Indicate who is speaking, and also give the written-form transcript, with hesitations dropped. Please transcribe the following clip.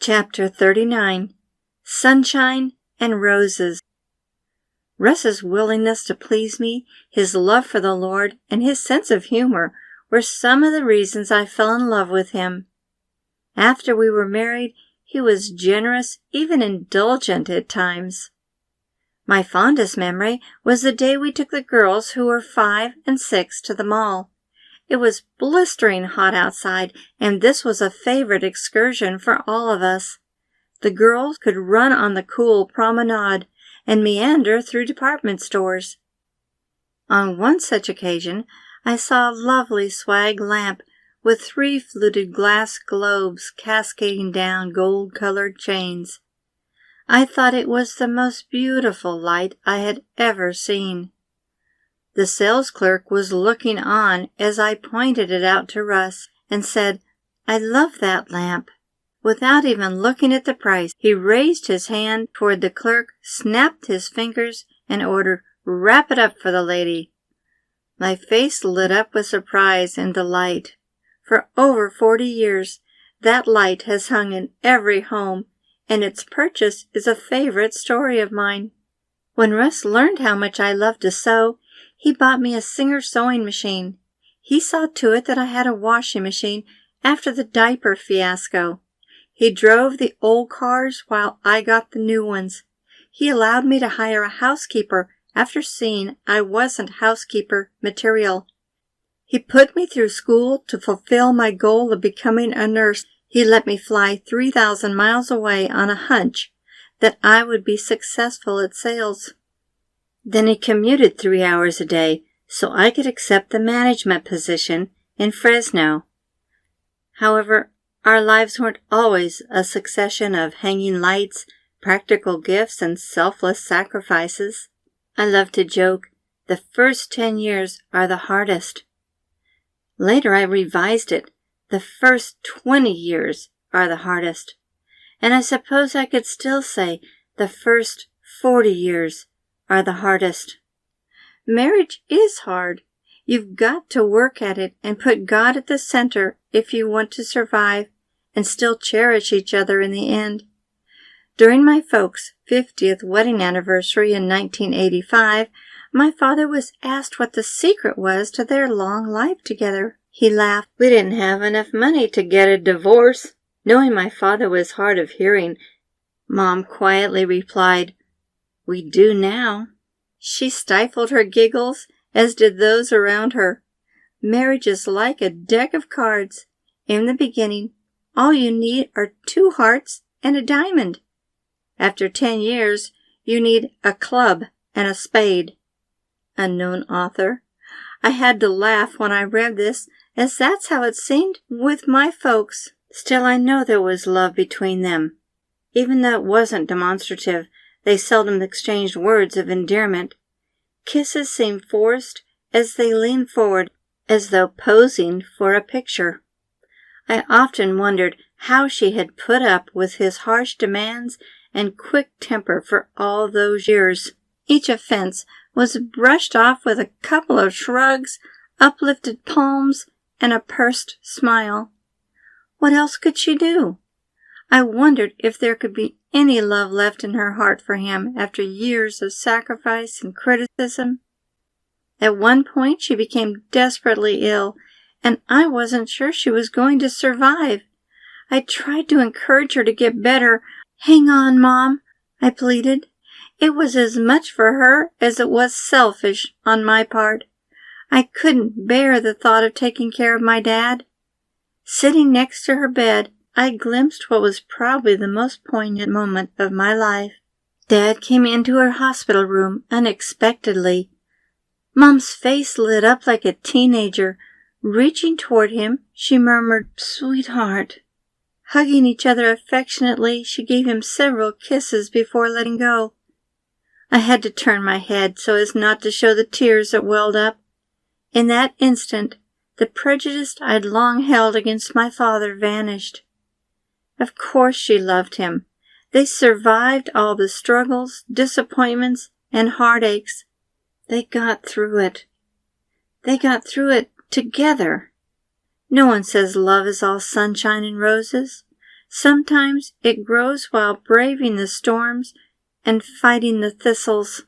Speaker 1: Chapter 39. Sunshine and Roses. Russ's willingness to please me, his love for the Lord, and his sense of humor were some of the reasons I fell in love with him. After we were married, he was generous, even indulgent at times. My fondest memory was the day we took the girls who were 5 and 6 to the mall. It was blistering hot outside, and this was a favorite excursion for all of us. The girls could run on the cool promenade and meander through department stores. On one such occasion, I saw a lovely swag lamp with 3 fluted glass globes cascading down gold-colored chains. I thought it was the most beautiful light I had ever seen. The sales clerk was looking on as I pointed it out to Russ and said, "I love that lamp." Without even looking at the price, he raised his hand toward the clerk, snapped his fingers, and ordered, "Wrap it up for the lady." My face lit up with surprise and delight. For over 40 years, that light has hung in every home, and its purchase is a favorite story of mine. When Russ learned how much I loved to sew, he bought me a Singer sewing machine. He saw to it that I had a washing machine after the diaper fiasco. He drove the old cars while I got the new ones. He allowed me to hire a housekeeper after seeing I wasn't housekeeper material. He put me through school to fulfill my goal of becoming a nurse. He let me fly 3,000 miles away on a hunch that I would be successful at sales. Then he commuted 3 hours a day so I could accept the management position in Fresno. However, our lives weren't always a succession of hanging lights, practical gifts, and selfless sacrifices. I love to joke, the first 10 years are the hardest. Later I revised it, the first 20 years are the hardest. And I suppose I could still say the first 40 years are the hardest. Marriage is hard. You've got to work at it and put God at the center if you want to survive and still cherish each other in the end. During my folks' 50th wedding anniversary in 1985, my father was asked what the secret was to their long life together. He laughed. "We didn't have enough money to get a divorce." Knowing my father was hard of hearing, Mom quietly replied, "We do now." She stifled her giggles, as did those around her. Marriage is like a deck of cards. In the beginning, all you need are 2 hearts and a diamond. After 10 years, you need a club and a spade. Unknown author. I had to laugh when I read this, as that's how it seemed with my folks. Still, I know there was love between them. Even though it wasn't demonstrative, they seldom exchanged words of endearment. Kisses seemed forced as they leaned forward, as though posing for a picture. I often wondered how she had put up with his harsh demands and quick temper for all those years. Each offense was brushed off with a couple of shrugs, uplifted palms, and a pursed smile. What else could she do? I wondered if there could be any love left in her heart for him after years of sacrifice and criticism. At one point, she became desperately ill, and I wasn't sure she was going to survive. I tried to encourage her to get better. "Hang on, Mom," I pleaded. It was as much for her as it was selfish on my part. I couldn't bear the thought of taking care of my dad. Sitting next to her bed, I glimpsed what was probably the most poignant moment of my life. Dad came into her hospital room unexpectedly. Mom's face lit up like a teenager. Reaching toward him, she murmured, "Sweetheart." Hugging each other affectionately, she gave him several kisses before letting go. I had to turn my head so as not to show the tears that welled up. In that instant, the prejudice I'd long held against my father vanished. Of course she loved him. They survived all the struggles, disappointments, and heartaches. They got through it. They got through it together. No one says love is all sunshine and roses. Sometimes it grows while braving the storms and fighting the thistles.